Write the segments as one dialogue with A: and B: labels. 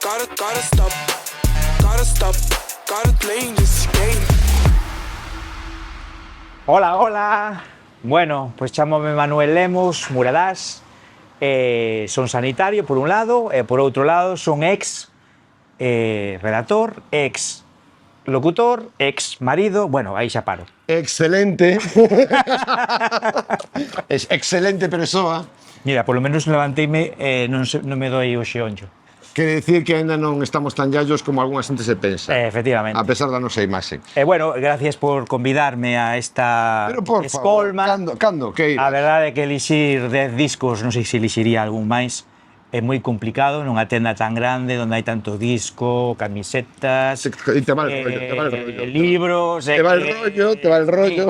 A: Gotta stop, gotta playing this game.
B: Hola, hola. Bueno, pues chámome Manuel Lemos Muradás. Son sanitario, por un lado, e por outro lado son ex redactor, ex locutor, ex marido, bueno, aí xa paro.
C: Excelente. Es excelente persoa.
B: Mira, polo menos levanteime e non me doi o xeonxo.
C: Quere dicir que ainda non estamos tan llallos como algunha xente se pensa.
B: Efectivamente.
C: A pesar da nosa imaxe.
B: Bueno, gracias por convidarme a esta
C: Pero por
B: escolma.
C: favor, cando que
B: A verdade é que elixir 10 discos, non sei se elixiría algún máis, é moi complicado nunha tenda tan grande onde hai tanto disco, camisetas,
C: E te va el rollo,
B: libros...
C: Te va el rollo.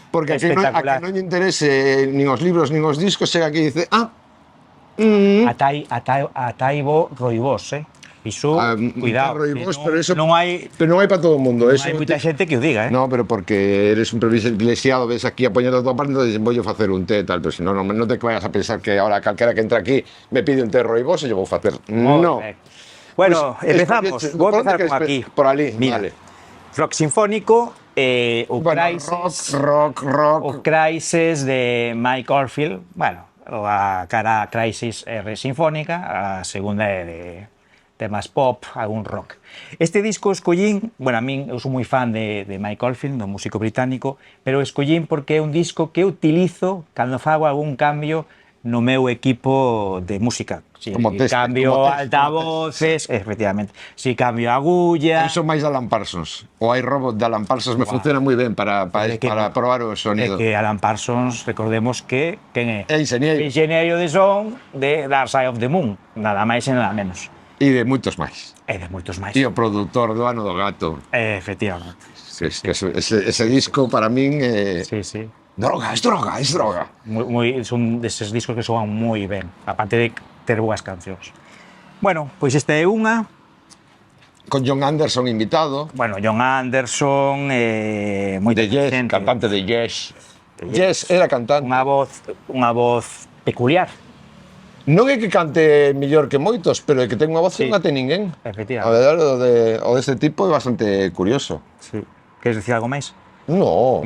C: Porque a que
B: espectacular.
C: non lle interese nin os libros nin os discos, chega aquí e dice
B: Ataibo roibós, Iso, cuidado,
C: roibós,
B: non,
C: pero eso
B: non hai
C: para todo o mundo.
B: non hai moita xente que o diga,
C: No, pero porque eres un privilexiado, ves aquí apoñando a tua parte, entonces voy a facer un té, tal, pero si no, non te vayas a pensar que ahora calquera que entra aquí me pide un té roibós e yo vou facer. No.
B: Bueno,
C: Pues,
B: empezamos. Vou empezar con aquí.
C: Por ali,
B: mira,
C: vale.
B: Rock sinfónico, o
C: Bueno,
B: Crisis,
C: rock.
B: o Crisis de Mike Oldfield, bueno, a cara Crisis R sinfónica, a segunda é de temas pop, algún rock. Este disco escollín, bueno, a min eu sou moi fan de Mike Oldfield, do músico británico, pero escollín porque é un disco que utilizo cando fago algún cambio no meu equipo de música. Si cambio altavoces, efectivamente. Si cambio agulla...
C: Eso máis de Alan Parsons. O iRobot de Alan Parsons me funciona moi ben para probar o sonido.
B: É que Alan Parsons, recordemos que quen é?
C: É enxeñeiro.
B: Enxeñeiro de son de Dark Side of the Moon, nada máis e nada menos.
C: E de moitos máis.
B: E de moitos máis.
C: E o produtor do Ano do Gato.
B: Efectivamente.
C: Ese disco para min é...
B: Sí.
C: Droga.
B: Son deses discos que soan moi ben, aparte de ter boas cancións. Bueno, pois esta é unha.
C: Con John Anderson invitado.
B: Bueno, John Anderson, moita
C: De Yes,
B: xente.
C: cantante de Yes. Yes era cantante.
B: Unha voz peculiar.
C: Non é que cante mellor que moitos, pero é que ten unha voz que non a ten ninguén.
B: Efectivamente.
C: A verdade, o deste tipo é bastante curioso.
B: Sí. Queres dicir algo máis?
C: No.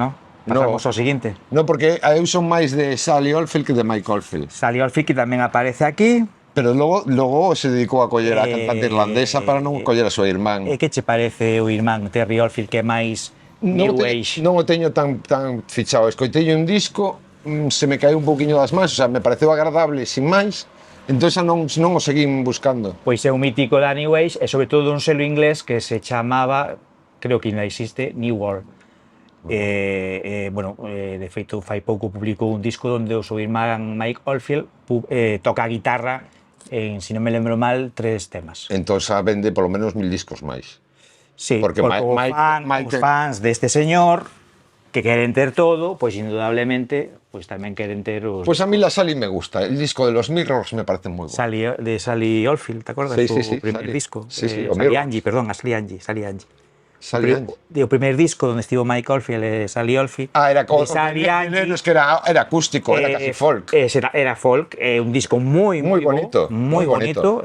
B: Pasamos ao seguinte.
C: No, porque eu son máis de Sally Oldfield que de Mike Oldfield.
B: Sally Oldfield, que tamén aparece aquí.
C: Pero logo se dedicou a coller a cantante irlandesa para non coller a súa irmán.
B: E que che parece o irmán Terry Oldfield, que é máis New Age?
C: Non o teño tan fichado. Escoitei un disco, se me caeu un pouquiño das mans, o sea, me pareceu agradable, sin máis. Entón non o seguín buscando.
B: Pois é un mítico da New Age e sobre todo un selo inglés que se chamaba, creo que ainda existe, New World. De feito, fai pouco publicou un disco onde o seu irmán Mike Oldfield toca a guitarra en, se non me lembro mal, 3 temas.
C: Entón xa vende polo menos 1000 discos máis.
B: Sí, porque os fans deste señor que queren ter todo, pois indudablemente pois tamén queren ter os...
C: Pois a mí la Sally me gusta, el disco de los Mirrors me parece moi bon.
B: De Sally Oldfield, te acordas?
C: Sí,
B: o primer disco.
C: Sí,
B: Sally Angie, perdón, Sally Angie. O primer disco onde estivo Mike Oldfield e Sally Oldfield.
C: Era que era acústico, era casi folk.
B: Era folk, un disco moi bonito,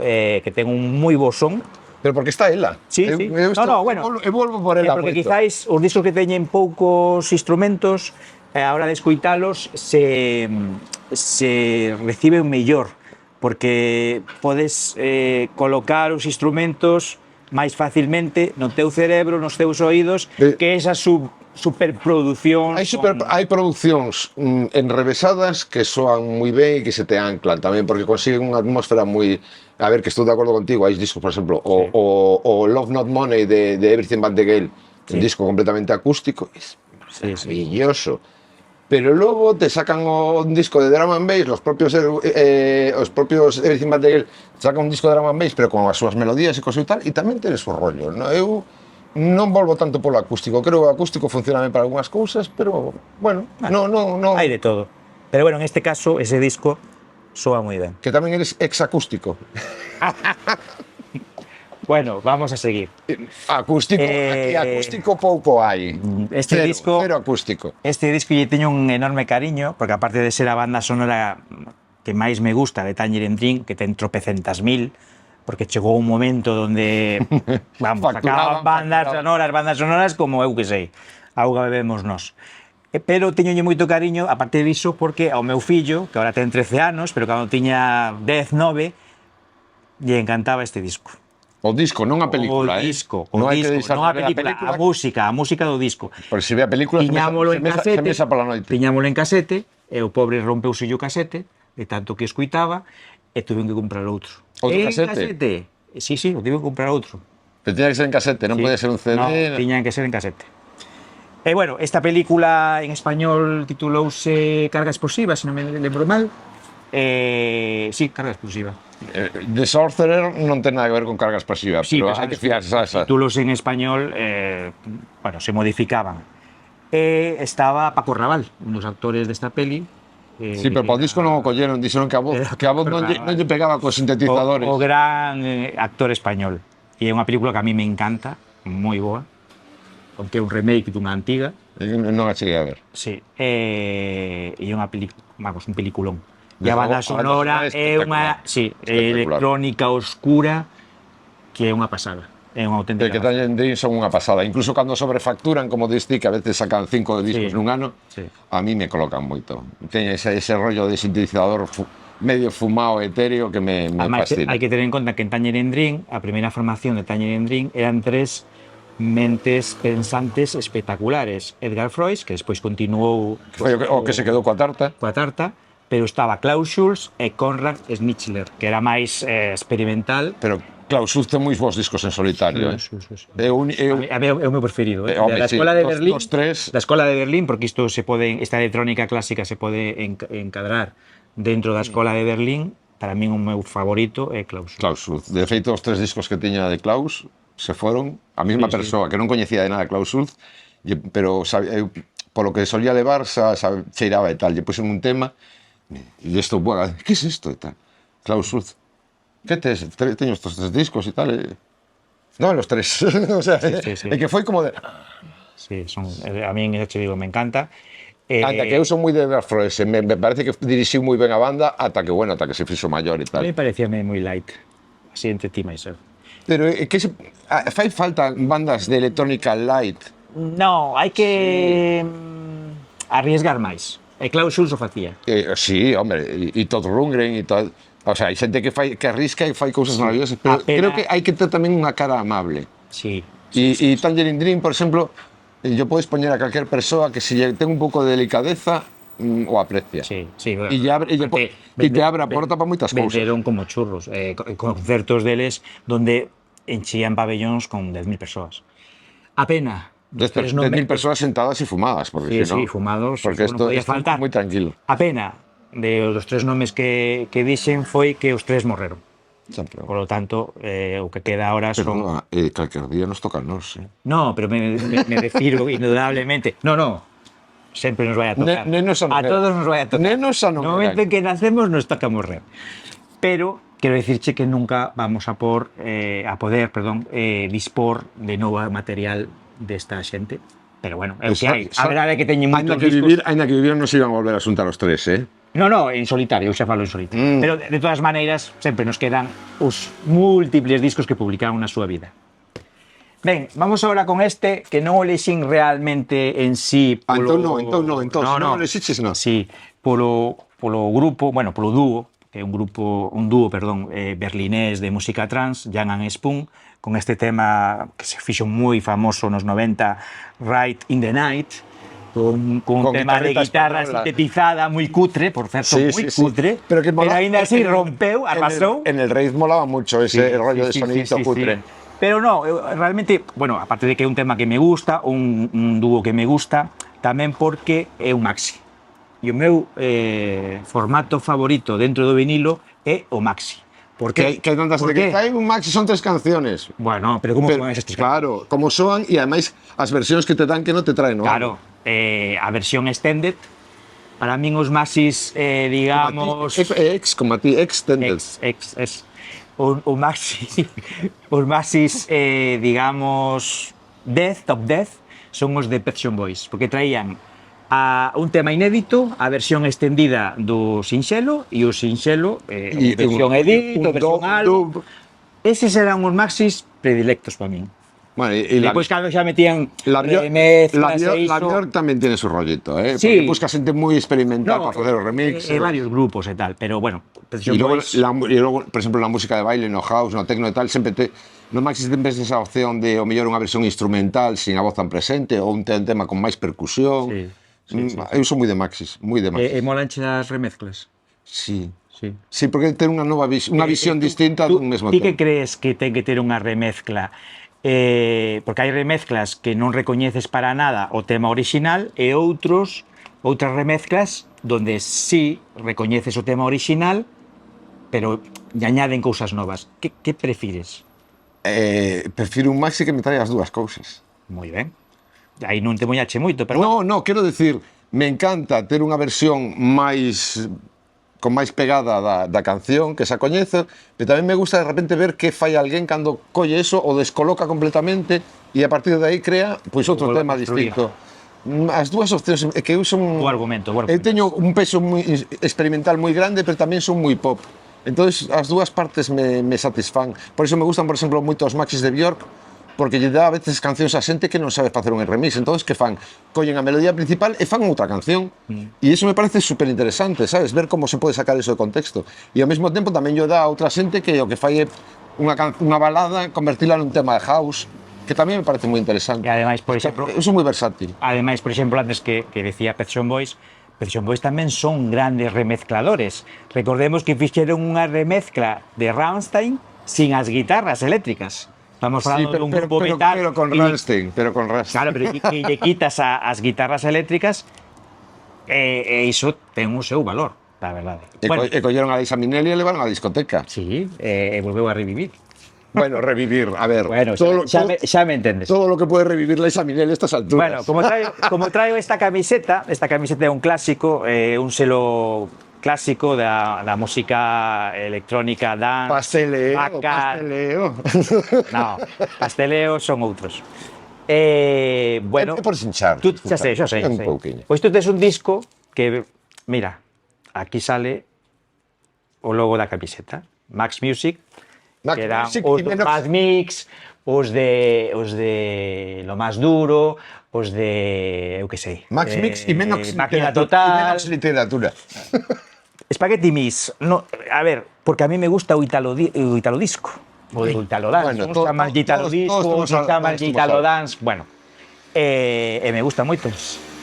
B: que ten un moi bo son.
C: Pero porque está ela.
B: Sí.
C: Bueno. E volvo por ela.
B: Porque quizáis os discos que teñen poucos instrumentos, a hora de escoitalos se reciben mellor, porque podes colocar os instrumentos máis facilmente no teu cerebro, nos teus oídos, que esa superproducción.
C: Hai producións enrevesadas que soan moi ben e que se te anclan tamén, porque consiguen unha atmósfera moi... A ver, que estou de acordo contigo, hai discos, por exemplo, o Love Not Money de Everything But The Gale, un disco completamente acústico, é maravilloso. Pero logo te sacan un disco de drum and bass, os propios Everything But The Gale sacan un disco de drum and bass, pero con as súas melodías e cosas e tal, e tamén tenes o rollo. Eu non volvo tanto polo acústico, creo que o acústico funciona ben para algunhas cousas, pero, bueno, non...
B: Hai de todo. Pero, bueno, en este caso, ese disco soa moi ben.
C: Que tamén eres ex-acústico.
B: Bueno, vamos a seguir.
C: Acústico pouco hai. Cero acústico.
B: Este disco lle teño un enorme cariño, porque aparte de ser a banda sonora que máis me gusta de Tangerine Dream, que ten tropecentas mil, porque chegou un momento onde, vamos, sacaban bandas sonoras como eu que sei, auga bebemos nós. Pero teñolle moito cariño, aparte diso, porque ao meu fillo, que agora ten 13 anos, pero cando tiña 10, 9, lle encantaba este disco.
C: O disco, non a película,
B: O disco,
C: non hai que
B: non a película, a música do disco.
C: Porque se ve a película,
B: Tiñámolo en casete,
C: mesa pola noite.
B: tiñámolo en casete, e o pobre rompeuse o casete, de tanto que escuitaba, e tuve que comprar outro.
C: Outro
B: En
C: casete?
B: Sí, o tive que comprar outro.
C: Pero tiña que ser en casete, non
B: Sí.
C: podía ser un CD.
B: No, tiñan que ser en casete. E bueno, esta película en español titulouse Carga explosiva, se non me lembro mal. Sí, Carga explosiva.
C: The Sorcerer non ten nada que ver con carga explosiva,
B: Sí,
C: pero
B: pues,
C: hai que fiarse a esa.
B: Títulos en español, bueno, se modificaban. Estaba Paco Raval, un dos actores desta peli.
C: Sí, pero para o disco non o colleron, dixeron que a voz non lle pegaba cos sintetizadores.
B: O gran actor español. E é unha película que a mí me encanta, moi boa, aunque é un remake dunha antiga.
C: Non a cheguei a ver.
B: Sí, e é unha película, vamos, un peliculón. E a banda
C: A banda
B: sonora
C: sonora
B: é unha, sí, electrónica oscura que é unha pasada. É unha auténtica
C: Que Tangerine Dream son unha pasada. Incluso cando sobrefacturan, como diste, que a veces sacan 5 discos
B: Sí.
C: nun ano,
B: Sí.
C: a mí me colocan moito. Teñe ese rollo de sintetizador medio fumado, etéreo, que me
B: Ademais,
C: fascina.
B: hai que tener en conta que en Tangerine Dream, a primeira formación de Tangerine Dream eran tres mentes pensantes espectaculares. Edgar Froese, que despois continuou
C: Foi o que se quedou coa tarta.
B: coa tarta, pero estaba Klaus Schulze e Konrad Schnitzler, que era máis experimental.
C: Pero Klaus Schulze ten moi bons discos en solitario.
B: Sí.
C: É o
B: É o meu preferido.
C: home,
B: Da
C: sí,
B: escola de
C: dos-
B: Berlín,
C: dos tres.
B: da escola de Berlín, porque esta electrónica clásica se pode encadrar dentro da escola de Berlín. Para min o meu favorito é Klaus Schulze.
C: Klaus Schulze. De feito, os 3 discos que tiña de Klaus se foron a mesma persoa, que non coñecía de nada Klaus Schulze, pero eu, polo que solía levar, cheiraba e tal. Lle puxen un tema, e isto, bueno, que es isto e tal? Klaus Schulze. Que tes? Teño estos 3 discos e tal. Non, los 3. O sea,
B: Sí.
C: é que foi como de...
B: Sí, a min, xa te digo, me encanta.
C: Ata que eu son moi de Edgar Froese, me parece que dirixiu moi ben a banda ata que se fixo maior e
B: A
C: tal.
B: mí parecíame moi light. Así entre ti máis eu.
C: Pero fai falta bandas de electrónica light.
B: No, hai que arriesgar máis. E Klaus Schulze o facía.
C: Sí, hombre, e Todd Rundgren e todo. O sea, hai xente que arrisca e fai cousas maravillosas, pero creo que hai que ter tamén unha cara amable.
B: Sí.
C: E Tangerine Dream, por exemplo, yo podes poñer a calquer persoa que se lle ten un pouco de delicadeza o aprecia.
B: Sí.
C: E te abre a porta para moitas cousas.
B: Venderon como churros. Concertos deles donde enchían pabellóns con 10.000 persoas. A pena.
C: 10.000 persoas sentadas e fumadas, porque
B: Sí, fumados.
C: Porque
B: non podía
C: isto
B: faltar.
C: moi tranquilo.
B: A pena de os 3 nomes que dixen foi que os 3 morreron. Por lo tanto, o que queda ahora son...
C: Pero calquer día nos toca a nos,
B: No, pero me refiro indudablemente. No, sempre nos vai a tocar.
C: Nenos a
B: a todos nos vai a tocar.
C: Nenos a non
B: No momento en que nacemos nos toca morrer. Pero quero dicirche que nunca vamos a poder dispor de novo material desta xente. Pero bueno, é o que hai. A verdade é que teñen moitos discos.
C: Ainda que vivir non se iban a volver a xuntar os 3,
B: No, en solitario, eu xa falo en solitario. Pero de todas maneiras, sempre nos quedan os múltiples discos que publicaron na súa vida. Ben, vamos agora con este, que non o lexín realmente en sí
C: Entón non o lexiches, non?
B: Sí, polo grupo, bueno, polo dúo, que é un dúo, berlinés de música trans, Jan and Spoon, con este tema que se fixo moi famoso nos 90, Right in the Night, con un tema de guitarra sintetizada moi cutre, por certo, moi cutre, pero ainda así rompeu, arrasou.
C: En el Rave molaba mucho ese rollo de sonidito cutre.
B: Pero no, realmente, bueno, aparte de que é un tema que me gusta, un dúo que me gusta, tamén porque é un maxi. E o meu formato favorito dentro do vinilo é o maxi.
C: Por que hai tantas de que hai un maxi, son 3 canciones.
B: Bueno, pero como son esas 3 canciones?
C: Claro, como soan e ademais as versións que te dan que non te traen, non?
B: Claro, a versión extended, para min os maxis, digamos...
C: Como a ti, extended.
B: O maxi, os maxis, digamos, top 10, son os de Pet Shop Boys, porque traían un tema inédito, a versión extendida do Sinxelo, e o Sinxelo, versión edit, versión álbum, Eses eran os maxis predilectos para min.
C: Bueno, y
B: Despois cando xa metían
C: la
B: remezclas e iso...
C: Björk tamén tiene su rollito,
B: Sí.
C: porque busca xente moi experimental para facer os remixes.
B: Varios grupos e tal, pero bueno,
C: E logo, por exemplo, na música de baile, no house, no techno e tal, sempre no maxis sempre esa opción de o mellor unha versión instrumental sin a voz tan presente ou un tema con máis percusión.
B: Sí.
C: Eu son moi de maxis, moi de maxis.
B: E molanche as remezclas?
C: Sí.
B: Sí.
C: Sí, porque ten unha nova unha visión distinta dun mesmo
B: Ti
C: tema.
B: que crees que ten que ter unha remezcla? Porque hai remezclas que non recoñeces para nada o tema orixinal e outras remezclas donde sí recoñeces o tema orixinal pero lle añaden cousas novas. Que prefires?
C: Prefiro un maxi que me trae as dúas cousas.
B: Moi ben. Aí non te mollache moito, pero...
C: No, quero decir, me encanta ter unha versión máis con máis pegada da canción, que xa coñezo, pero tamén me gusta de repente ver que fai alguén cando colle eso o descoloca completamente e a partir de aí crea pois outro tema distinto. As dúas opcións, é que eu son...
B: O argumento.
C: Eu teño un peso moi experimental moi grande, pero tamén son moi pop. Entonces as dúas partes me satisfán. Por iso me gustan, por exemplo, moito os maxis de Björk, porque lle dá a veces cancións a xente que non sabe facer un remix, entonces que fan? Collen a melodía principal e fan outra canción. E iso me parece super interesante, sabes? Ver como se pode sacar eso de contexto. E ao mesmo tempo tamén lle dá a outra xente que o que fai é unha balada, convertila nun tema de house, que tamén me parece moi interesante.
B: E ademais, por exemplo...
C: Eu son moi versátil.
B: Ademais, por exemplo, antes que decía Pet Shop Boys tamén son grandes remezcladores. Recordemos que fixeron unha remezcla de Rammstein sin as guitarras eléctricas. Estamos falando de un grupo metal...
C: Pero con Rammstein.
B: Claro, pero que lle quitas as guitarras eléctricas e iso ten o seu valor, la verdade.
C: E colleron a Liza Minnelli e levaron á discoteca.
B: Sí, e volveu a revivir.
C: Bueno, revivir, a ver...
B: Bueno, xa me entendes.
C: Todo lo que puede revivir Liza Minnelli a estas alturas.
B: Bueno, como traigo esta camiseta é un clásico, un selo clásico da música electrónica, dance,
C: Pasteleo.
B: No, pasteleo son outros. Bueno,
C: É por sinchar.
B: Xa sei.
C: Un pouquiño.
B: Pois tú tes un disco que, mira, aquí sale o logo da camiseta, Max Music, que eran os Max Mix, os de Lo Más Duro, os de, eu que sei,
C: Max Mix e menos
B: Máquina Total,
C: literatura.
B: Spaghetti Mix. No, a ver, porque a mí me gusta o italo disco, o italo dance,
C: Bueno,
B: uns chaman italo disco, outros chaman italo dance, bueno, e me gusta moito.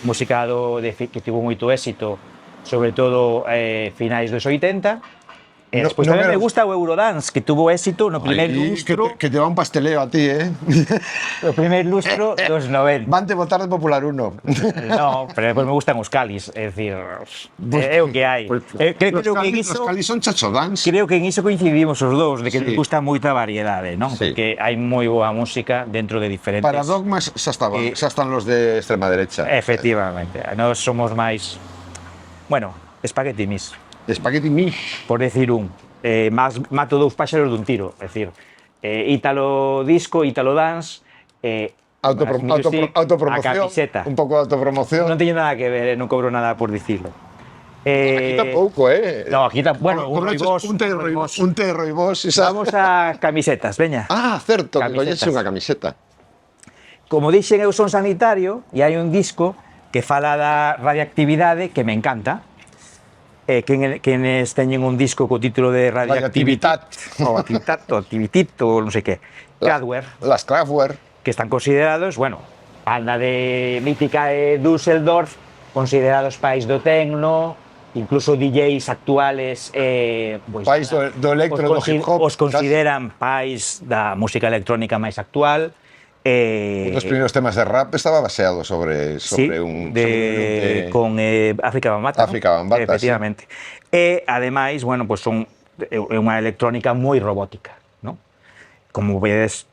B: Música que tivo moito éxito, sobre todo finais dos 80. Despois tamén me gusta o Eurodance, que tuvo éxito no primer lustro...
C: Que te va un pasteleo a ti,
B: O primer lustro dos 90.
C: Van te votar de Popular 1.
B: No, pero despois me gustan os calis, é dicir, é o que hai. Creo que en iso...
C: Os calis son chacho dance.
B: Creo que en iso coincidimos os dous, de que nos
C: Sí.
B: gusta moita variedade, non?
C: Sí.
B: Porque hai moi boa música dentro de diferentes...
C: Para dogmas xa están los de extrema derecha.
B: Efectivamente, nós somos máis... Bueno, Spaghetti Mix.
C: Spaghetti Mix.
B: Por decir mato dous páxaros dun tiro, é dicir, ítalo disco, ítalo dance,
C: Autopromoción.
B: a camiseta.
C: Un pouco de autopromoción.
B: Non teño nada que ver, non cobro nada por dicilo.
C: Aquí tampouco,
B: No, aquí bueno, un
C: té roibos.
B: Vamos a camisetas, veña.
C: Ah, certo, que
B: Camisetas.
C: coñece unha camiseta.
B: Como dixen, eu son sanitario e hai un disco que fala da radioactividade que me encanta. Quenes teñen un disco co título de Radioactivitat ou Activitit ou non sei que, Kraftwerk,
C: Las Kraftwerk.
B: que están considerados, bueno, banda de mítica de Düsseldorf, considerados pais do techno, incluso DJs actuales pois,
C: Pais do electro, do hip hop.
B: os consideran pais da música electrónica máis actual.
C: Un dos primeiros temas de rap estaba baseado sobre
B: con África Bambata.
C: África Bambata,
B: efectivamente. E ademais, bueno, pues son unha electrónica moi robótica, ¿no? Como vedes,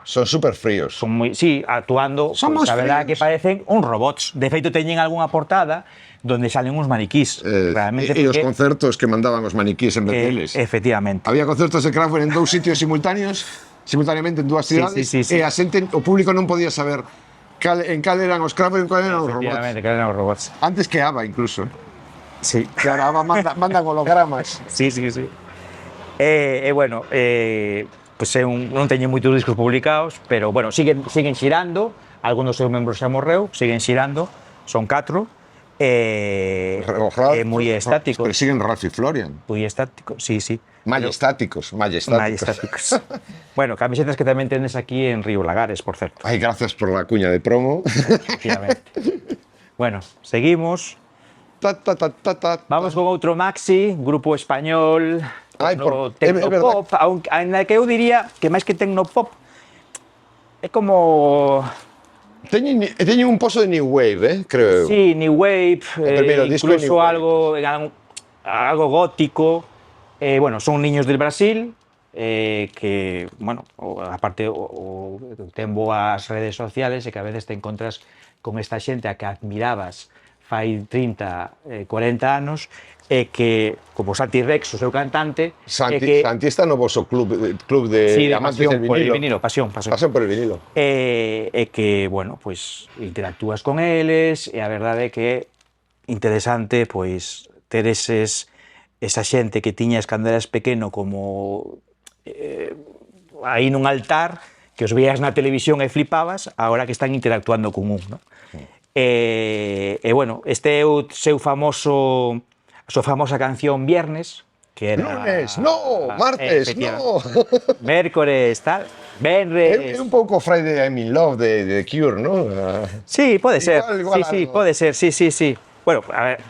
C: son super fríos.
B: son moi, sí, actuando,
C: Somos
B: pues, a verdade que
C: fríos.
B: parecen uns robots. De feito teñen algunha portada donde salen uns maniquís. Realmente
C: E os concertos que mandaban os maniquís en Beteles.
B: Efectivamente.
C: Había concertos de Kraftwerk en dous sitios simultáneamente en dúas cidades,
B: sí.
C: e o público non podía saber en cal eran os Kraftwerk e en cal eran os robots.
B: Efectivamente, que eran os robots.
C: Antes que ABBA, incluso.
B: Sí.
C: Claro, ABBA mandan hologramas.
B: Sí. E bueno, pois non teñen moitos discos publicados, pero, bueno, siguen xirando, algún dos seus membros xa morreu, siguen xirando, son 4, moi estáticos.
C: Pero siguen Ralph y Florian.
B: Moi estáticos, sí.
C: Majestáticos.
B: Bueno, camisetas que tamén tenes aquí en Río Lagares, por certo.
C: Ay, gracias por la cuña de promo.
B: Efectivamente. Bueno, seguimos. Vamos con outro Maxi, grupo español, tecnopop, ainda que eu diría que máis que tecnopop é como...
C: Teñen un pozo de New Wave, creo.
B: Sí, New Wave, incluso algo gótico. Bueno, son niños del Brasil que, bueno, aparte ten boas redes sociales e que a veces te encontras con esta xente a que admirabas fai 30, 40 anos, e que, como Santi Rex, o seu cantante...
C: Santi está no vosso club de amantes del vinilo.
B: Pasión
C: por el vinilo.
B: E que, bueno, pois, interactúas con eles, e a verdade é que é interesante, pois, ter esa xente que tiñas cando eras pequeno como aí nun altar, que os veías na televisión e flipabas, agora que están interactuando con un, non? E bueno, este é a súa famosa canción Viernes, que era...
C: Lunes, no, martes, no.
B: Mércores, tal, venres...
C: É un pouco Friday I'm in Love de The Cure, ¿no?
B: Sí, pode ser,
C: igual
B: sí,
C: algo.
B: pode ser, sí. Bueno, a ver,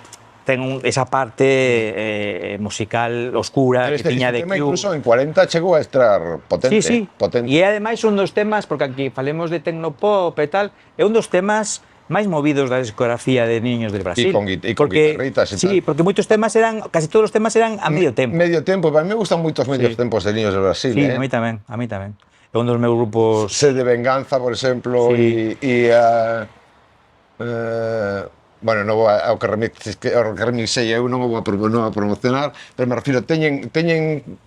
B: ten esa parte musical oscura que tiña de Cure.
C: Incluso en 40 chegou a estar potente.
B: Sí. E ademais un dos temas, porque aquí falemos de tecnopop e tal, é un dos temas máis movidos da discografía de Niños del Brasil.
C: E con guitarritas e tal.
B: Sí, porque moitos temas casi todos os temas eran a medio tempo.
C: Medio tempo, para mí me gustan moitos medios tempos de Niños del Brasil.
B: Sí, a mí tamén. É un dos meus grupos...
C: Sed de Venganza, por exemplo, bueno, non vou ao que remixei, eu non o vou a promocionar, pero me refiro, teñen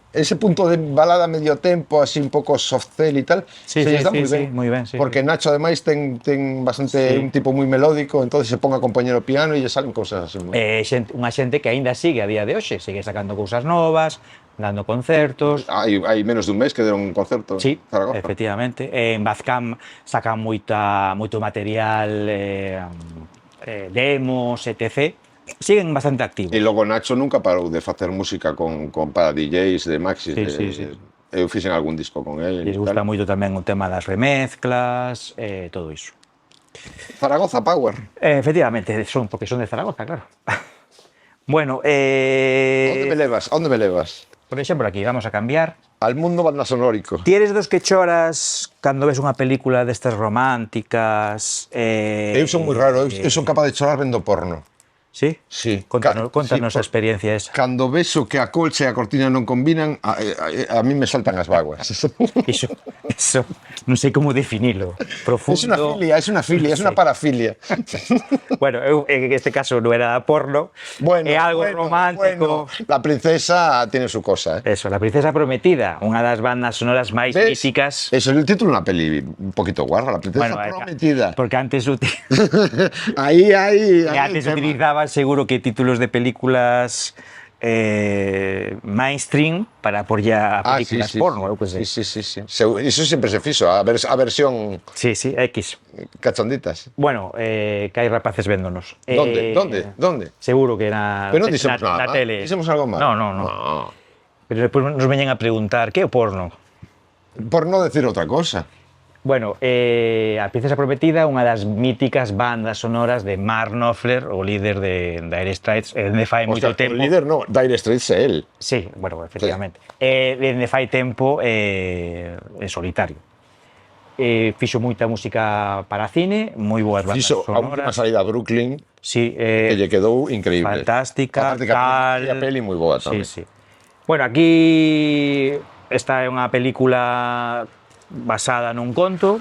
C: ese punto de balada medio tempo, así un pouco softcell e tal, está moi ben, porque Nacho ademais ten bastante un tipo moi melódico, entonces se pon a acompañar o piano e lle salen cousas así.
B: Unha xente que aínda sigue a día de hoxe, sigue sacando cousas novas, dando concertos.
C: Hai menos dun mes que deron un concerto en Zaragoza.
B: Efectivamente. En Bazcam sacan moito material, demos, etc. Siguen bastante activos.
C: E logo Nacho nunca parou de facer música para DJs, de maxis. Eu fixen algún disco con él.
B: Les gusta moito tamén o tema das remezclas, todo iso.
C: Zaragoza Power.
B: Efectivamente, porque son de Zaragoza, claro. Bueno,
C: Onde me levas?
B: Por exemplo, aquí, vamos a cambiar.
C: Al mundo banda sonórico.
B: Ti eres dos que choras cando ves unha película destas románticas?
C: Eu son moi raro, eu son capaz de chorar vendo porno.
B: Sí?
C: Sí.
B: Contanos a experiencia esa.
C: Cando vexo que a colcha e a cortina non combinan, a mí me saltan as vaguas.
B: Eso, non sei como definilo. Profundo.
C: Es una filia, es una parafilia.
B: Bueno, eu, en este caso non era porno, é algo romántico.
C: La princesa tiene su cosa,
B: Eso, La princesa prometida, unha das bandas sonoras máis míticas.
C: Eso, el título de una peli un poquito guarra, La princesa prometida.
B: Porque antes
C: Ahí.
B: Antes utilizaba seguro que títulos de películas mainstream para por ya películas porno, eu que sei.
C: Sí. Eso siempre se fixo, a versión...
B: Sí, X.
C: Cachonditas.
B: Bueno, que hai rapaces véndonos.
C: ¿Dónde?
B: Seguro que na tele.
C: ¿Dixemos algo mal?
B: No. Pero despois nos veñen a preguntar, que é o porno?
C: Por no decir outra cosa.
B: Bueno, A princesa prometida, unha das míticas bandas sonoras de Mark Knopfler, o líder de Dire Straits, dende fai moito tempo.
C: O líder no, Dire Straits é él.
B: Sí, bueno, efectivamente. Dende fai tempo en solitario. Fixo moita música para cine, moi boas bandas sonoras.
C: Fixo a última saída a Brooklyn,
B: sí,
C: que lle quedou increíble.
B: Fantástica,
C: tal. E a peli moi boa tamén.
B: Sí. Bueno, aquí esta é unha película basada nun conto,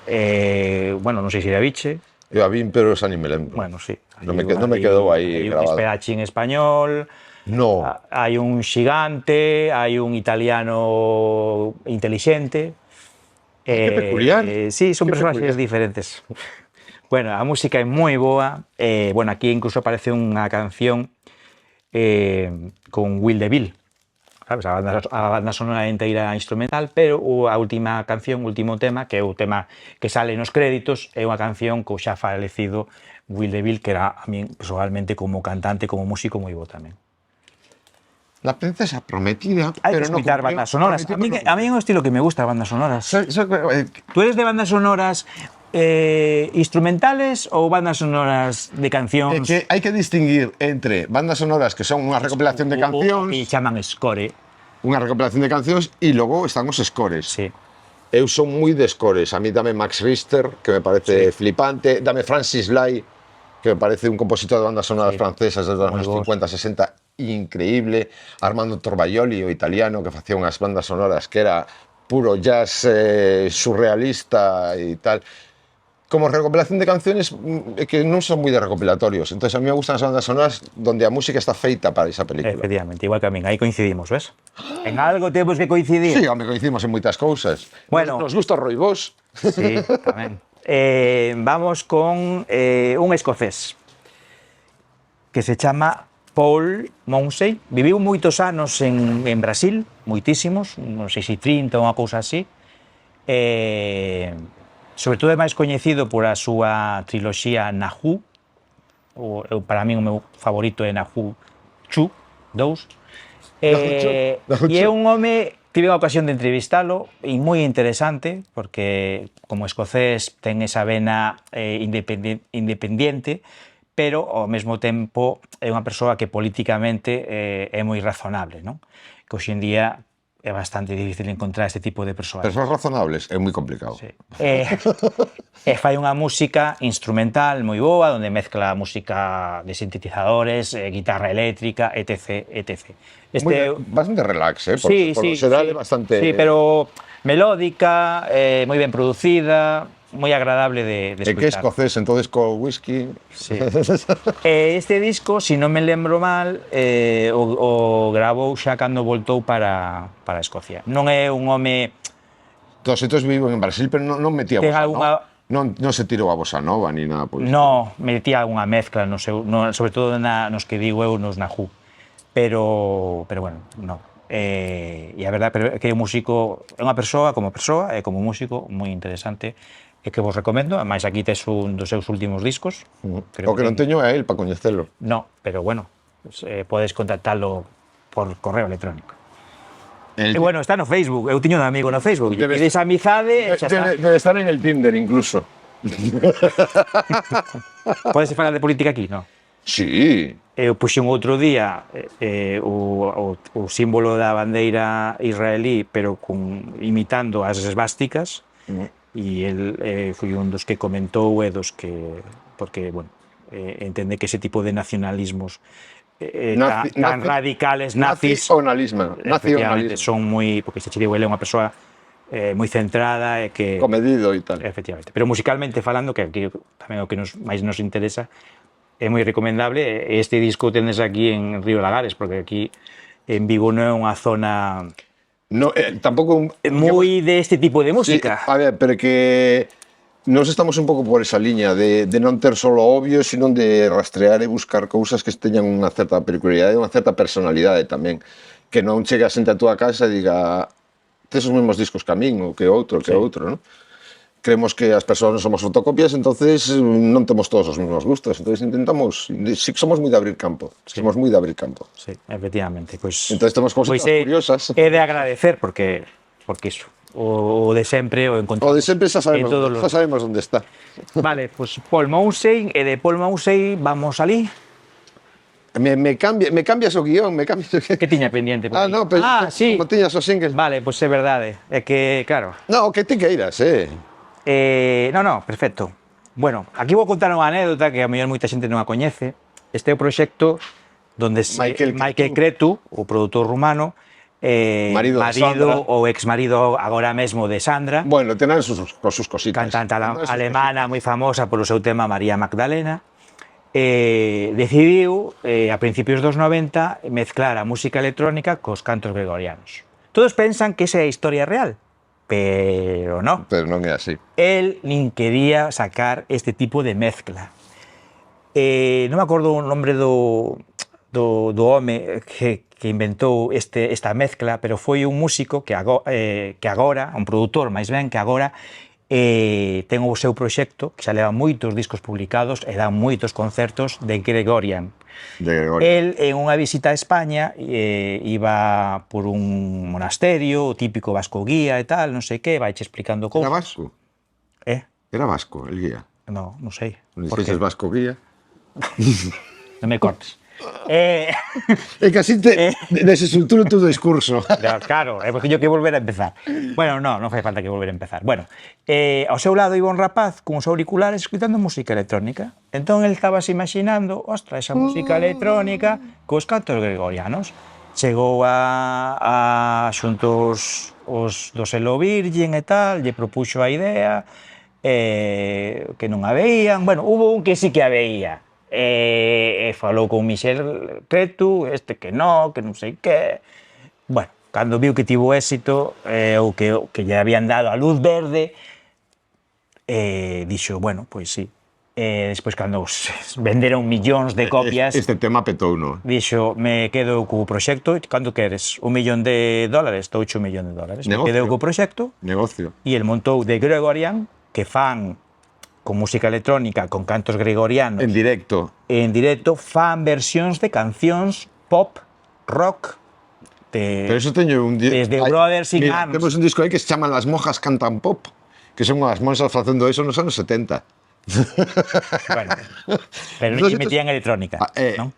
B: bueno, non sei se a viche.
C: Eu a vin, pero xa ni me lembro.
B: Bueno, sí.
C: Non me quedou aí grabado.
B: Hai un esperachi en español,
C: no.
B: Hai un xigante, hai un italiano intelixente.
C: Que peculiar.
B: Sí, son personaxes diferentes. Bueno, a música é moi boa. Bueno, aquí incluso aparece unha canción con Will DeVille. sabes, a banda sonora inteira instrumental, pero a última canción, o último tema, que é o tema que sale nos créditos, é unha canción co xa falecido Will DeVille, que era a min, personalmente, como cantante, como músico, moi bo tamén.
C: La princesa prometida,
B: Hai que
C: pero no
B: escutar
C: cumplió.
B: bandas sonoras. A mí é un estilo que me gusta, bandas sonoras. Tú eres de bandas sonoras instrumentales ou bandas sonoras de cancións?
C: que hai que distinguir entre bandas sonoras que son unha recopilación de cancións,
B: Que chaman score.
C: unha recopilación de cancións e logo están os scores.
B: Sí.
C: Eu son moi de scores. A mí dame Max Richter, que me parece flipante, dame Francis Lai, que me parece un compositor de bandas sonoras francesas desde os anos 50, 60, increíble. Armando Torbaioli, o italiano, que facía unhas bandas sonoras que era puro jazz surrealista e tal. Como recopilación de canciones que non son moi de recopilatorios. Entonces a mí me gustan as bandas sonoras donde a música está feita para esa película.
B: Efectivamente, igual que a min, aí coincidimos, ves? En algo temos que coincidir.
C: Sí, home, coincidimos en moitas cousas.
B: Bueno.
C: Nos gusta Roy Bosch.
B: Sí, tamén. Vamos con un escocés que se chama Paul Mounsey. Viviu moitos anos en Brasil, moitísimos, non sei se 30 ou unha cousa así. Sobre todo é máis coñecido por a súa triloxía Nahoo. Para min o meu favorito é Nahoo 2. E é un home, tive a ocasión de entrevistalo, e moi interesante, porque como escocés ten esa vena independiente, pero ao mesmo tempo é unha persoa que políticamente é moi razonable, non? Que hoxe en día é bastante difícil encontrar este tipo de persoas.
C: Persoas razonables é moi complicado.
B: Sí. E fai unha música instrumental moi boa, onde mezcla música de sintetizadores, guitarra eléctrica, etc. etc.
C: Bastante relax, por
B: sí,
C: xeral é bastante...
B: Sí, pero melódica, moi ben producida, moi agradable de escuchar.
C: E que escocés, entonces co whisky...
B: Sí. Este disco, si non me lembro mal, o gravou xa cando voltou para Escocia. Non é un home...
C: Todos estos viven en Brasil, pero non metía bossa nova. Non se tirou a bossa nova ni nada. Pues.
B: No, metía algunha mezcla, sobre todo nos que digo eu, nos Nahoo. Pero bueno, non. E a verdade é que é un músico, é unha persoa, e como músico, moi interesante, e que vos recomendo. Ademais, aquí tes un dos seus últimos discos.
C: O que non teño é el para coñecelo.
B: No, pero bueno, podes contactalo por correo electrónico. E bueno, está no Facebook, eu tiño un amigo no Facebook. Tedes amizade, xa está.
C: Debe estar en el Tinder, incluso.
B: Podes falar de política aquí, non?
C: Sí.
B: Eu puxen outro día o símbolo da bandeira israelí, pero imitando as esvásticas, e el foi un dos que comentou e dos que, porque, bueno, entende que ese tipo de nacionalismos tan radicales, nazis,
C: nacionalismo,
B: son moi, porque este Chirihuel é unha persoa moi centrada e que...
C: comedido e tal.
B: Efectivamente, pero musicalmente falando, que tamén é o que máis nos interesa, é moi recomendable. Este disco tendes aquí en Río Lagares, porque aquí en Vigo non é unha zona
C: tampouco
B: moi deste tipo de música.
C: Sí, a ver, pero que nos estamos un pouco por esa liña de non ter solo obvio, sino de rastrear e buscar cousas que teñan unha certa peculiaridade, unha certa personalidade tamén, que non chegue a xente a túa casa e diga tes os mesmos discos que a min, ou que outro, non? Creemos que as persoas non somos fotocopias, entonces non temos todos os mesmos gustos, entonces intentamos, somos moi de abrir campo, somos moi de abrir campo.
B: Sí, efectivamente, pois...
C: Entonces temos cousas curiosas.
B: É de agradecer, porque iso, o de sempre o encontramos.
C: O de sempre xa sabemos onde está.
B: Vale, pois Paul Mounsey, e de Paul Mounsey vamos alí.
C: Me cambias o guión,
B: Que tiña pendiente?
C: No, pero
B: sí.
C: Como tiñas o single.
B: Vale, pois é verdade, é que, claro...
C: No, que ti queiras,
B: No, perfecto. Bueno, aquí vou contar unha anécdota que a mellor moita xente non a coñece. Este é o proxecto donde Michael Cretu, o produtor rumano, marido ou exmarido agora mesmo de Sandra.
C: Bueno, tenan sus cositas.
B: Cantante alemana moi famosa polo seu tema María Magdalena. Decidiu, a principios dos 90, mezclar a música electrónica cos cantos gregorianos. Todos pensan que esa é a historia real, pero non.
C: Pero non é así.
B: El nin quería sacar este tipo de mezcla. Non me acordo o nombre do do home que inventou esta mezcla, pero foi un músico que agora, un produtor máis ben, que agora ten o seu proxecto, que xa leva moitos discos publicados e dá moitos concertos de Gregorian. El, en unha visita a España, iba por un monasterio, o típico vasco guía e tal, non sei que, vaiche explicando cousas.
C: Era vasco? Era vasco, el guía.
B: No, non sei.
C: Non dices vasco guía?
B: Non me cortes.
C: É que así desestructura o teu discurso.
B: Claro, porque yo que volver a empezar. Bueno, non fai falta que volver a empezar. Bueno, ao seu lado iba un rapaz con os auriculares escutando música electrónica. Entón, el estaba se imaginando, ostra, esa música electrónica cos cantos gregorianos. Chegou a xunto os do selo Virgin e tal, lle propuxo a idea, que non a veían. Bueno, hubo un que sí que a veía. Falou con Michel Cretu, que non sei que. Bueno, cando viu que tivo éxito, ou que lle habían dado a luz verde, dixo, bueno, pois sí. Despois, cando venderon millóns de copias,
C: este tema petou, non?
B: Dixo, me quedo co proxecto, cando queres? $1 millón, $8 millóns. Me quedo co proxecto.
C: Negocio.
B: E el montou de Gregorian, que fan con música electrónica, con cantos gregorianos.
C: En directo.
B: En directo, fan versións de cancións pop, rock,
C: Pero eso teño un
B: desde Brothers in Arms.
C: Temos un disco aí que se chama Las monjas cantan pop, que son as monxas facendo eso nos anos 70.
B: Bueno, pero non se metían electrónica, non?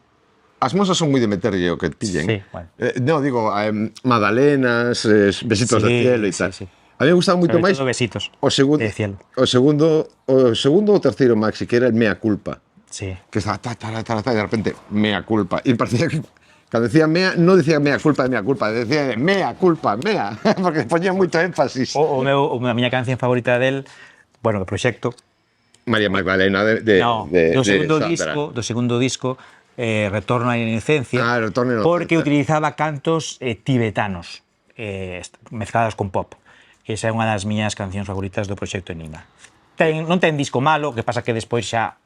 C: As monxas son moi de meterlle o que pillen.
B: Sí, bueno.
C: No, digo, magdalenas, besitos de cielo e tal.
B: Sí.
C: A mí me gustaba moito máis
B: besitos
C: o segundo ou terceiro maxi, que era el Mea Culpa.
B: Sí.
C: Que estaba de repente Mea Culpa. E parecía que cando decía mea, non decía mea culpa, decía mea culpa, mea, porque poñía moito énfasis.
B: A miña canción favorita del, bueno, do proxecto,
C: María Magdalena
B: do segundo disco, Retorno á Inocencia, porque utilizaba cantos tibetanos mezclados con pop. Esa é unha das miñas cancións favoritas do proxecto Enigma. Non ten disco malo, que pasa que despois xa...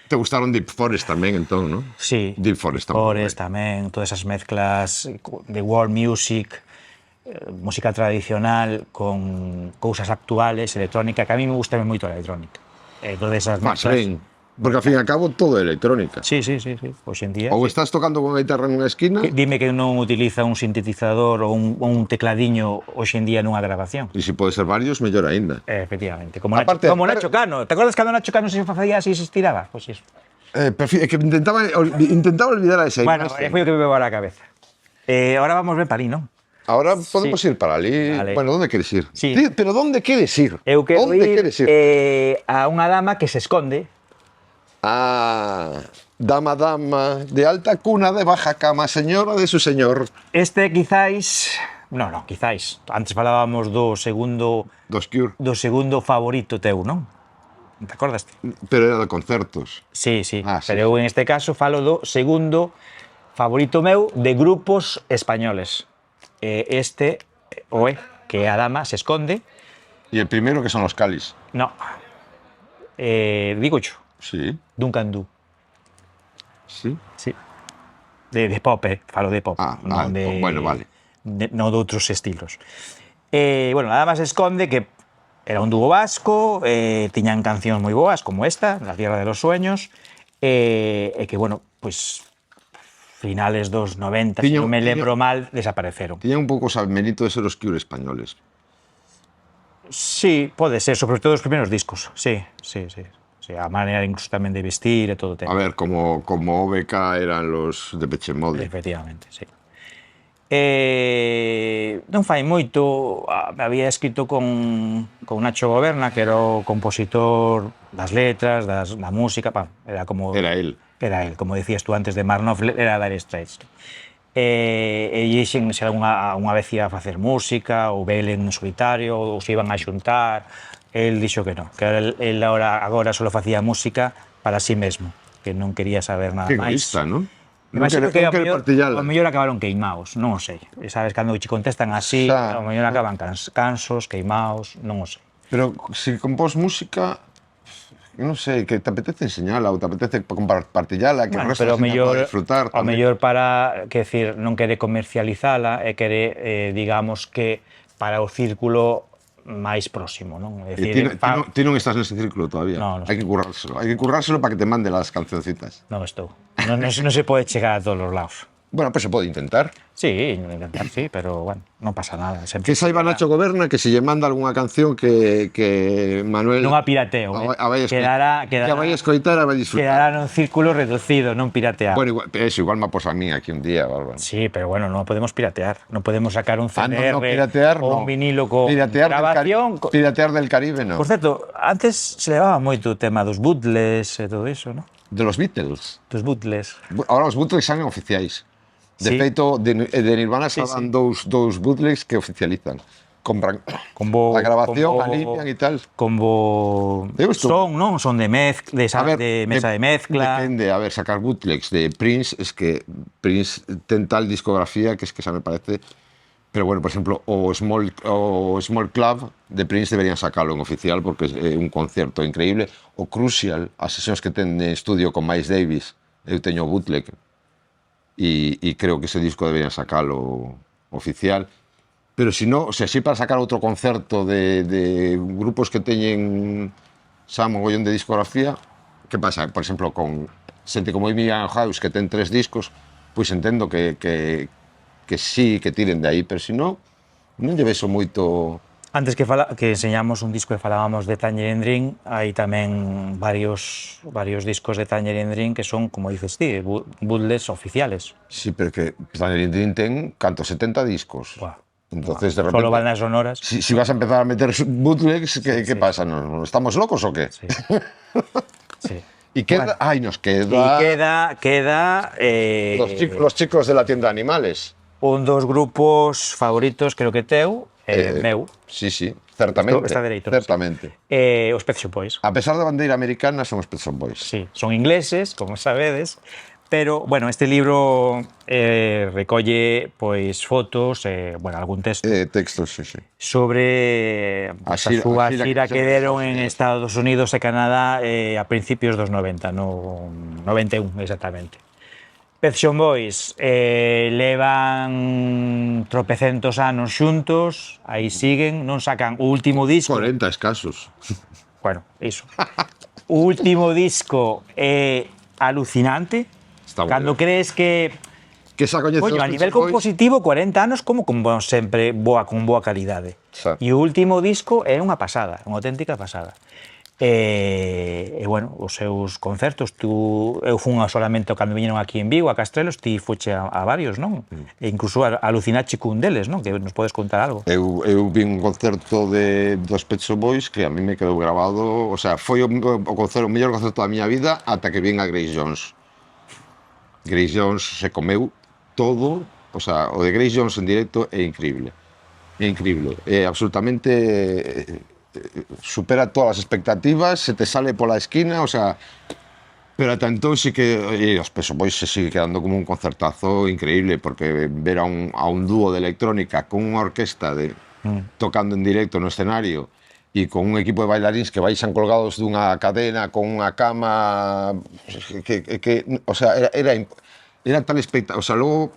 C: Te gustaron Deep Forest tamén, entón, non?
B: Sí,
C: Deep Forest
B: tamén, todas esas mezclas de world music, música tradicional con cousas actuales, electrónica, que a mí me gusta moito a electrónica. Todas esas mezclas...
C: Porque, ao fin e ao cabo, todo é electrónica.
B: Sí. Hoxe en día...
C: Ou estás tocando con a guitarra nunha esquina...
B: Dime que non utiliza un sintetizador ou un tecladiño hoxe en día nunha grabación.
C: E se pode ser varios, mellor aínda.
B: Efectivamente. Como Nacho Cano. Te acordas cando Nacho Cano se facía así e se estiraba? Pois iso.
C: É que intentaba olvidar a esa imagen.
B: Bueno, foi o que me veo a la cabeza. Ahora vamos ben para ali, non?
C: Ahora podemos ir para ali. Vale. Bueno, ¿dónde queres ir?
B: Sí.
C: Pero ¿dónde queres ir?
B: Eu quero ir a unha dama que se esconde.
C: Dama, de alta cuna, de baja cama, señora de su señor.
B: Quizáis... No, quizáis. Antes falábamos do segundo favorito teu, non? Te acordaste?
C: Pero era de concertos.
B: Sí. Pero eu en este caso falo do segundo favorito meu de grupos españoles. Que a dama se esconde.
C: E el primeiro que son los Calis.
B: No. Digo yo.
C: Sí.
B: Duncan Du.
C: Sí.
B: De pop, falo de pop.
C: Bueno, vale.
B: Non de outros estilos. Bueno, nada máis esconde que era un dúo vasco, tiñan cancións moi boas como esta, La Tierra de los Sueños, e que, bueno, pues finales dos 90, se non me lembro mal, desapareceron.
C: Tiñan un pouco o mérito de ser os Cure españoles.
B: Sí, pode ser, sobre todo os primeiros discos, sí. A maneira incluso tamén de vestir e todo o tema.
C: A ver, como OBK eran los de Depeche Mode.
B: Efectivamente, sí. Non fai moito, había escrito con Nacho Goberna, que era o compositor das letras, da música, era él, como decías tú antes de Marnoff, era Dire Straits. E dixen se unha vez ia a facer música, ou velen en solitario, ou se iban a xuntar. El dixo que non, que el agora só facía música para sí mesmo, que non quería saber nada máis.
C: Que egoísta, non?
B: Imagino que ao mellor acabaron queimaos, non o sei. Sabes, cando te contestan así, ao mellor acaban cansos, queimaos, non o sei.
C: Pero se compós música, non sei, que te apetece enseñala ou te apetece compartillala, que o
B: Bueno,
C: resto
B: pero
C: da xente poda disfrutar
B: ao
C: tamén.
B: mellor para, que decir, non quere comercializala e quere, digamos que para o círculo máis próximo, non? É
C: E
B: dicir,
C: ti non estás nese círculo todavía.
B: No, non
C: Hai que currárselo para que te mande las cancioncitas.
B: non estou. Non se pode chegar a todos os lados.
C: Bueno, pues se pode intentar.
B: Sí, intentar, sí, pero bueno, non pasa nada.
C: Que saiba Nacho Goberna que se lle manda algunha canción que Manuel
B: Non a pirateo,
C: que a vai escoitar, a vai disfrutar.
B: quedará nun círculo reducido, non piratear.
C: Bueno, igual me posa a mí aquí un día, Bárbara.
B: Sí, pero bueno, non podemos piratear. Non podemos sacar un CDR
C: piratear,
B: ou un vinilo con
C: piratear
B: grabación.
C: Piratear del Caribe, no.
B: Por certo, antes se levaba moito o tema dos bootlegs e todo iso, non?
C: De los Beatles.
B: Dos bootlegs.
C: Ahora os bootlegs son oficiais. De
B: Sí.
C: feito, de Nirvana saban dous bootlegs que oficializan. Compran a grabación, a limpian e tal.
B: Como son, non? Son de mesa de mezcla.
C: Depende, a ver, sacar bootlegs de Prince, es que Prince ten tal discografía que es que esa me parece. Pero bueno, por exemplo, o Small Club de Prince deberían sacalo en oficial porque é un concerto increíble. O Crucial, as sesións que ten de estudio con Miles Davis, eu teño o bootleg e creo que ese disco deberían sacalo oficial. Pero si no, o sea, si para sacar outro concerto de grupos que teñen xa mogollón de discografía, que pasa, por exemplo, con xente como Amy Winehouse que ten 3 discos, pois entendo que sí, que tiren de aí, pero si no, non lle vexo moito.
B: Antes que enseñamos un disco e falábamos de Tangerine Dream, hai tamén varios discos de Tangerine Dream que son, como dices ti, bootlegs oficiales.
C: Sí, pero que Tangerine Dream ten canto 70 discos.
B: Buah.
C: Entonces, de repente,
B: Solo bandas sonoras.
C: Si vas a empezar a meter bootlegs, ¿qué pasa? ¿Estamos locos o qué?
B: Sí. Sí.
C: Y queda,
B: Bueno.
C: nos queda.
B: Y queda
C: los chicos de la tienda de animales.
B: Un dos grupos favoritos, creo que teu, meu.
C: Sí, certamente.
B: Está dereito.
C: Certamente.
B: Os Pet Shop Boys.
C: A pesar da bandeira americana, son os Pet Shop Boys.
B: Sí, son ingleses, como sabedes, pero, bueno, este libro recolle, pois, fotos, bueno, algún texto
C: Textos, sí.
B: sobre a súa xira que deron en Estados Unidos e Canadá a principios dos 90, no 91 exactamente. Pet Shop Boys levan tropecentos anos xuntos, aí siguen, non sacan o último disco.
C: 40 escasos.
B: Bueno, iso. O último disco é alucinante.
C: Está
B: Cando crees que
C: xa coñeces
B: Coño, a nivel compositivo, 40 anos como sempre con boa calidade.
C: Xa.
B: E o último disco é unha pasada, unha auténtica pasada. E bueno, os seus concertos, eu fun solamente cando viñeron aquí en Vigo, a Castrelos, ti fuche a varios, non? E incluso alucinache cun deles, non? Que nos podes contar algo.
C: Eu vi un concerto dos Pet Shop Boys que a mí me quedou grabado, o sea, foi o mellor concerto da miña vida ata que vin a Grace Jones. Grace Jones se comeu todo, o sea, o de Grace Jones en directo é increíble. É increíble, é absolutamente supera todas as expectativas, se te sale pola esquina, o sea, pero ata entón sí que os Pet Shop Boys se sigue quedando como un concertazo increíble, porque ver a un dúo de electrónica con unha orquesta tocando en directo no escenario e con un equipo de bailarins que baixan colgados dunha cadena con unha cama o sea, era tal espectáculo, o sea, logo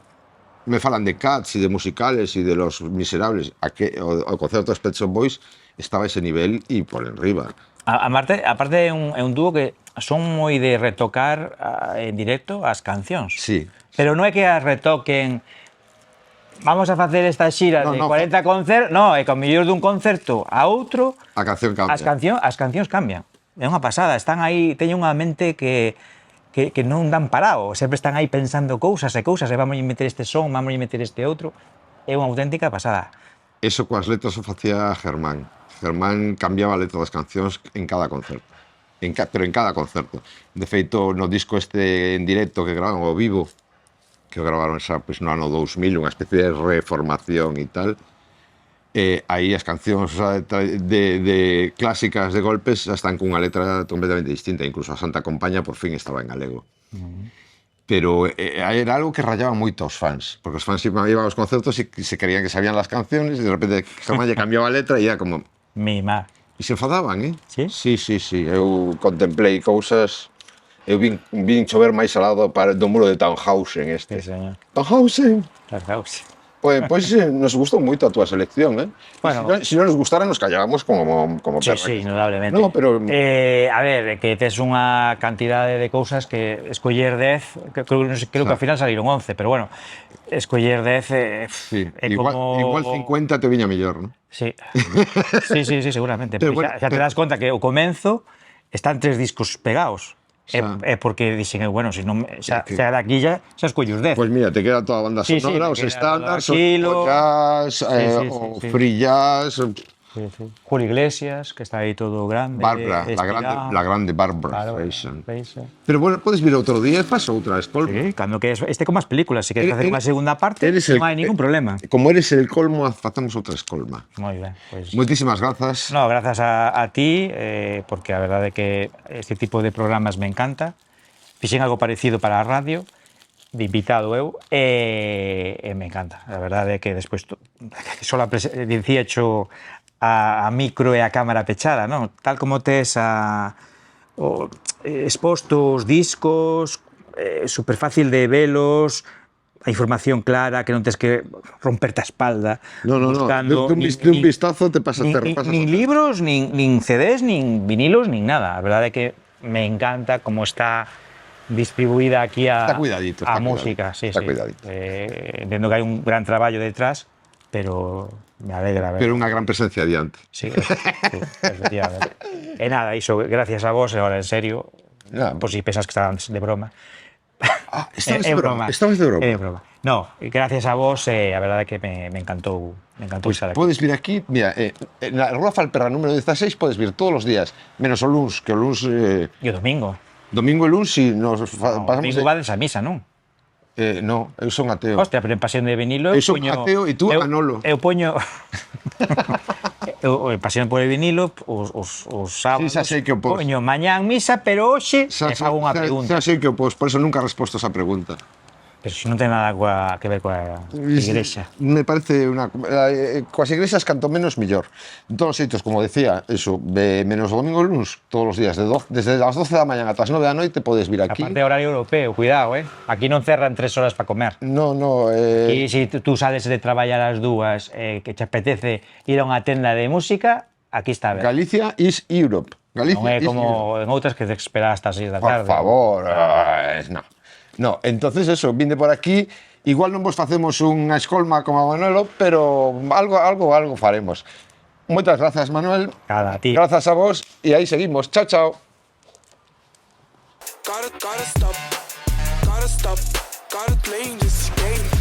C: me falan de Cats e de musicales e de Los Miserables, o concerto dos Pet Shop Boys estaba a ese nivel e por enriba.
B: Aparte é un dúo que son moi de retocar en directo as cancións.
C: Sí.
B: Pero non é que as retoquen, vamos a facer esta xira de 40 concertos, non, é que ao mellor dun concerto a outro
C: a canción cambia.
B: As cancións cambian. É unha pasada, están aí, teñen unha mente que non dan parado, sempre están aí pensando cousas, e vamos a meter este son, vamos a meter este outro, é unha auténtica pasada.
C: Eso coas letras o facía Germán. Germán cambiaba a letra das cancións en cada concerto, pero en cada concerto. De feito, no disco este en directo que grabaron ao vivo, que o gravaron xa pues, no ano 2000, unha especie de reformación e tal, aí as cancións de clásicas de golpes xa están cunha letra completamente distinta, incluso a Santa Compaña por fin estaba en galego. Pero era algo que rayaba moito aos fans, porque os fans iban aos concertos e se creían que sabían las canciones e de repente Germán lle cambiaba a letra e era como...
B: Mima.
C: E se enfadaban,
B: Sí?
C: Sí. Eu contemplei cousas... Eu vin chover máis al lado do muro de Tannhausen este.
B: Sí, señor.
C: Tannhausen!
B: Fijaos.
C: Pois nos gustou moito a túa selección,
B: Bueno.
C: Se non nos gustara nos callábamos como
B: Sí,
C: perra.
B: sí, indudablemente.
C: No, pero...
B: A ver, que tes unha cantidade de cousas que escoller 10, creo que ao final salieron 11, pero bueno, escoller 10
C: Sí,
B: é
C: igual 50 te viña mellor, non?
B: Sí, seguramente.
C: Pero bueno,
B: xa te das conta que o comenzo están 3 discos pegados. É porque dixen, bueno, se non xa daqui xa escollo os 10.
C: Pois mira, te queda toda a banda
B: Sí,
C: sonora, os
B: te queda
C: estándares,
B: todo
C: o jazz, o free jazz,
B: Sí. Julio Iglesias, que está aí todo grande.
C: Bárbara, la grande Bárbara Streisand.
B: Streisand.
C: Pero bueno, podes vir outro día e pasa outra escolma.
B: Sí, cando que este con máis películas, se queres facer unha segunda parte, non hai ningún problema.
C: Como eres el colmo, facemos outra escolma.
B: Moi ben, pois.
C: Moitísimas grazas.
B: No, grazas a ti, porque a verdade é que este tipo de programas me encanta. Fixen algo parecido para a radio, de invitado eu, e me encanta. A verdade é que despois só dicía xo a micro e a cámara pechada, non? Tal como tes expostos discos, super fácil de velos, a información clara, que non tes que romperte a espalda.
C: No. Dun vistazo te pasa
B: nin libros, nin CDs, nin vinilos, nin nada. A verdade é que me encanta como está distribuída aquí a música. Sí. Entendo que hai un gran traballo detrás, pero me alegra ver.
C: Pero unha gran presencia adiante.
B: Sí, efectivamente. E nada, iso, gracias a vos, e agora en serio, por si pensas que estabas de broma.
C: Estabas de broma? Estabas de broma?
B: É broma. No, gracias a vos, a verdade é que me encantou estar aquí.
C: Podes vir aquí, mira, na Rúa Falperra número 16 podes vir todos os días, menos o luns, que o luns...
B: E o domingo.
C: Domingo e luns, si nos pasamos...
B: O domingo vades a misa, non?
C: No, eu son ateo.
B: Hostia, pero en Pasión de vinilo
C: eu son ateo e tú anolo.
B: Eu poño en Pasión por el vinilo os sábados.
C: Sí, sei que o pos.
B: Poño mañán misa, pero hoxe fago unha pregunta.
C: Xa sei que o pos, por eso nunca resposto a esa pregunta.
B: Pero se non ten nada que ver coa igrexa.
C: Me parece coas igrexas canto menos mellor. De todos os xeitos, como decía, eso, menos o domingo e luns, todos os días, desde as 12 da mañan ata as 9 da noite podes vir aquí.
B: Aparte horario europeo, cuidado, aquí non cerran 3 horas para comer.
C: No.
B: Aquí, se tú sales de traballar as dúas, que te apetece ir a unha tenda de música, aquí está ben.
C: Galicia is Europe.
B: Non é como en outras que te esperas hasta as 6 da tarde.
C: Por favor, no, entonces eso, vinde por aquí, igual non vos facemos unha escolma como a Manuelo, pero algo faremos. Moitas grazas, Manuel.
B: Cada ti.
C: Grazas a vos e aí seguimos. Chao.
A: Gotta stop, gotta play this game.